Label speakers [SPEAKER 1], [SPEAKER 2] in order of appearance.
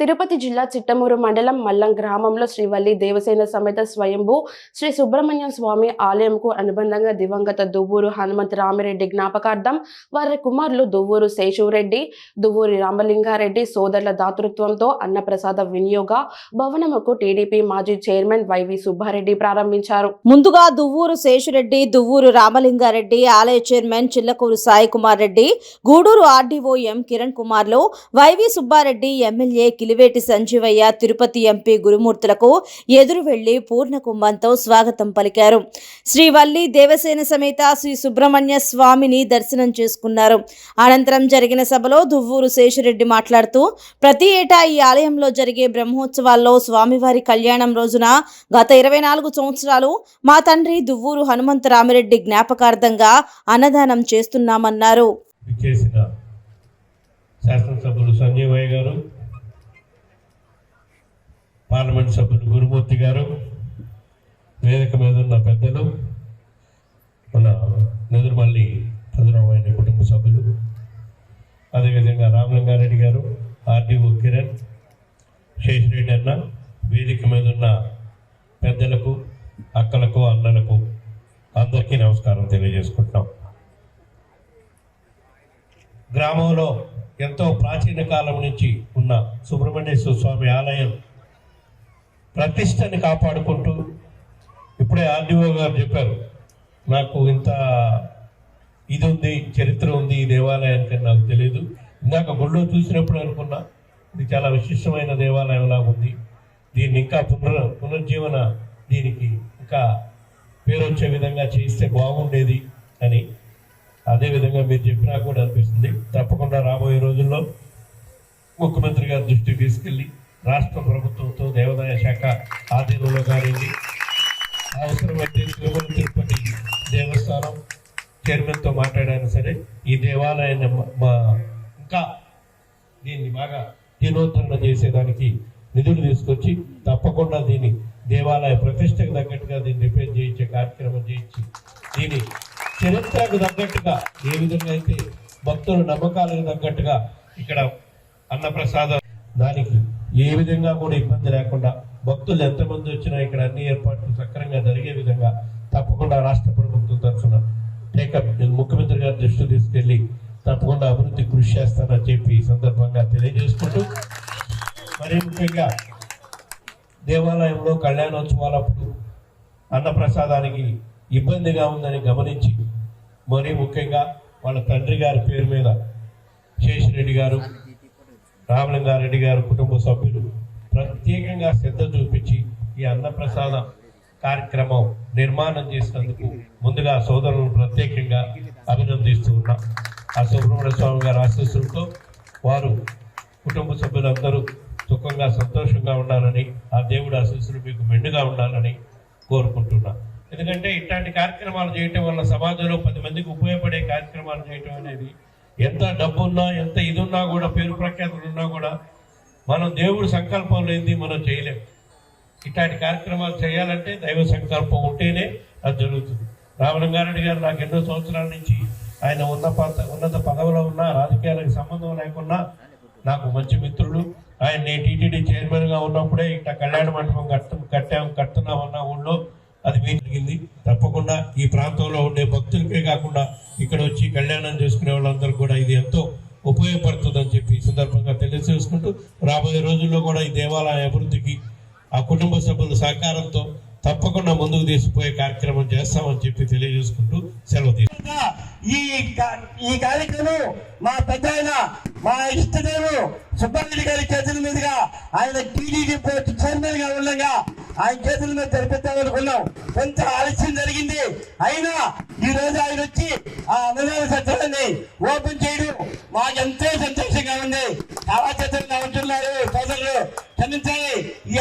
[SPEAKER 1] తిరుపతి జిల్లా చిట్టమూరు మండలం మల్లం గ్రామంలో శ్రీవల్లి దేవసేన సమేత స్వయంభూ శ్రీ సుబ్రహ్మణ్యం స్వామి ఆలయంకు అనుబంధంగా దివంగత దువ్వూరు హనుమంత రామిరెడ్డి జ్ఞాపకార్థం వారి కుమారులు దువ్వూరు శేషురెడ్డి, దువ్వూరి రామలింగారెడ్డి సోదరుల దాతృత్వంతో అన్నప్రసాద వినియోగ భవనముకు టీడీపీ మాజీ చైర్మన్ వైవి సుబ్బారెడ్డి ప్రారంభించారు.
[SPEAKER 2] ముందుగా దువ్వూరు శేషురెడ్డి, దువ్వూరు రామలింగారెడ్డి, ఆలయ chairman Chillakuru Sai Kumar Reddy, Gudur RDO M Kiran కుమార్లు, YV Subba Reddy, MLA Kiliveti Sanjeevaiah, Tirupati MP గురుమూర్తులకు ఎదురు వెళ్లి పూర్ణ కుంభంతో స్వాగతం పలికారు. శ్రీవల్లి దేవసేన సమేత శ్రీ సుబ్రహ్మణ్య స్వామిని దర్శనం చేసుకున్నారు. అనంతరం జరిగిన సభలో దువ్వూరు శేషురెడ్డి మాట్లాడుతూ, ప్రతి ఏటా ఈ ఆలయంలో జరిగే బ్రహ్మోత్సవాల్లో స్వామివారి కళ్యాణం రోజున గత 24 సంవత్సరాలు మా తండ్రి దువ్వూరు హనుమంత రామిరెడ్డి జ్ఞాపకార్థంగా అన్నదానం చేస్తున్నామన్నారు.
[SPEAKER 3] శాసనసభ్యులు సంజీవయ్య గారు, పార్లమెంట్ సభ్యులు గురుమూర్తి గారు, వేదిక మీద ఉన్న పెద్దలు, మన నెదురుమల్లి చంద్రబాబు కుటుంబ సభ్యులు, అదేవిధంగా రామలింగారెడ్డి గారు, ఆర్డీఓ కిరణ్, శేషరెడ్డి అన్న, వేదిక మీద ఉన్న పెద్దలకు, అక్కలకు, అన్నలకు అందరికీ నమస్కారం తెలియజేసుకుంటున్నాం. గ్రామంలో ఎంతో ప్రాచీన కాలం నుంచి ఉన్న సుబ్రహ్మణ్యేశ్వర స్వామి ఆలయం ప్రతిష్టని కాపాడుకుంటూ, ఇప్పుడే ఆర్డీఓ గారు చెప్పారు, నాకు ఇంత ఇది ఉంది, చరిత్ర ఉంది ఈ దేవాలయానికి నాకు తెలియదు. ఇందాక గుళ్ళో చూసినప్పుడు అనుకున్నా ఇది చాలా విశిష్టమైన దేవాలయంలా ఉంది, దీన్ని ఇంకా పునర్జీవన దీనికి ఇంకా పేరు వచ్చే విధంగా చేస్తే బాగుండేది అని అదేవిధంగా మీరు చెప్పినా కూడా అనిపిస్తుంది. తప్పకుండా రాబోయే రోజుల్లో ముఖ్యమంత్రి గారి దృష్టికి తీసుకెళ్ళి రాష్ట్ర ప్రభుత్వంతో దేవాదాయ శాఖ ఆధీనంలో కానివ్వండి, అవసరమైతే తిరుపతి దేవస్థానం చైర్మన్తో మాట్లాడాను సరే ఈ దేవాలయాన్ని ఇంకా దీన్ని బాగా జీర్ణోద్ధరణ చేసేదానికి నిధులు తీసుకొచ్చి తప్పకుండా దీన్ని దేవాలయ ప్రతిష్టకు తగ్గట్టుగా దీన్ని రిపేర్ చేయించే కార్యక్రమం చేయించి దీని చరిత్రకు తగ్గట్టుగా ఏ విధంగా అయితే భక్తుల నమ్మకాలకు తగ్గట్టుగా ఇక్కడ అన్నప్రసాదం దానికి ఏ విధంగా కూడా ఇబ్బంది లేకుండా భక్తులు ఎంతమంది వచ్చినా ఇక్కడ అన్ని ఏర్పాట్లు సక్రమంగా జరిగే విధంగా తప్పకుండా రాష్ట్ర ప్రభుత్వం తరఫున టేకప్ ముఖ్యమంత్రి గారి దృష్టి తీసుకెళ్లి తప్పకుండా అభివృద్ధి కృషి చేస్తానని చెప్పి ఈ సందర్భంగా తెలియజేసుకుంటూ, మరీ ముఖ్యంగా దేవాలయంలో కళ్యాణోత్సవాలప్పుడు అన్నప్రసాదానికి ఇబ్బందిగా ఉందని గమనించి మరీ ముఖ్యంగా వాళ్ళ తండ్రి గారి పేరు మీద శేషరెడ్డి గారు, రామలింగారెడ్డి గారు కుటుంబ సభ్యులు ప్రత్యేకంగా శ్రద్ధ చూపించి ఈ అన్నప్రసాద కార్యక్రమం నిర్మాణం చేసినందుకు ముందుగా సోదరులను ప్రత్యేకంగా అభినందిస్తూ ఉన్నాం. ఆ సుబ్రహ్మణ్య స్వామి గారి ఆశీస్సులతో వారు కుటుంబ సభ్యులందరూ సుఖంగా సంతోషంగా ఉండాలని, ఆ దేవుడి ఆశీస్సులు మీకు మెండుగా ఉండాలని కోరుకుంటున్నాం. ఎందుకంటే ఇట్లాంటి కార్యక్రమాలు చేయటం వల్ల సమాజంలో 10 మందికి ఉపయోగపడే కార్యక్రమాలు చేయటం అనేది ఎంత డబ్బున్నా ఎంత ఇది ఉన్నా కూడా పేరు ప్రఖ్యాతులు ఉన్నా కూడా మనం దేవుడి సంకల్పం లేనిది మనం చేయలేం. ఇట్లాంటి కార్యక్రమాలు చేయాలంటే దైవ సంకల్పం ఉంటేనే అది జరుగుతుంది. రామలింగారెడ్డి గారు నాకు ఎన్నో సంవత్సరాల నుంచి ఆయన ఉన్నత పదవిలో ఉన్నా, రాజకీయాలకు సంబంధం లేకున్నా నాకు మంచి మిత్రులు. ఆయన నేను టీటీడీ చైర్మన్గా ఉన్నప్పుడే ఇట్లా కళ్యాణ మండపం కడుతున్నామన్న ఊళ్ళో అది మీకు జరిగింది. తప్పకుండా ఈ ప్రాంతంలో ఉండే భక్తులకే కాకుండా ఇక్కడ వచ్చి కళ్యాణం చేసుకునే వాళ్ళందరూ కూడా ఇది ఎంతో ఉపయోగపడుతుందని చెప్పి ఈ సందర్భంగా తెలియజేసుకుంటూ, రాబోయే రోజుల్లో కూడా ఈ దేవాలయ అభివృద్ధికి ఆ కుటుంబ సభ్యుల సహకారంతో తప్పకుండా ముందుకు తీసుకుపోయే కార్యక్రమం చేస్తామని చెప్పి తెలియజేసుకుంటూ సెలవు తీసుకుంటాం.
[SPEAKER 4] ఈ కార్యక్రమం మా పెద్ద మా ఇష్టదేవుడు సుబ్బారెడ్డి గారి చేతుల మీదుగా ఆయన టీడీపీ బోర్డు చైర్మన్ గా ఉండగా ఆయన చేతుల మీద జరిపిద్దామనుకున్నాం. కొంత ఆలస్యం జరిగింది. అయినా ఈ రోజు ఆయన వచ్చి ఆ అన్నదాన సత్రాన్ని ఓపెన్ చేయడం మాకు ఎంతో సంతోషంగా ఉంది. చాలా చేతులుగా ఉంటున్నారు సోదరులు క్షమించాలి. ఈ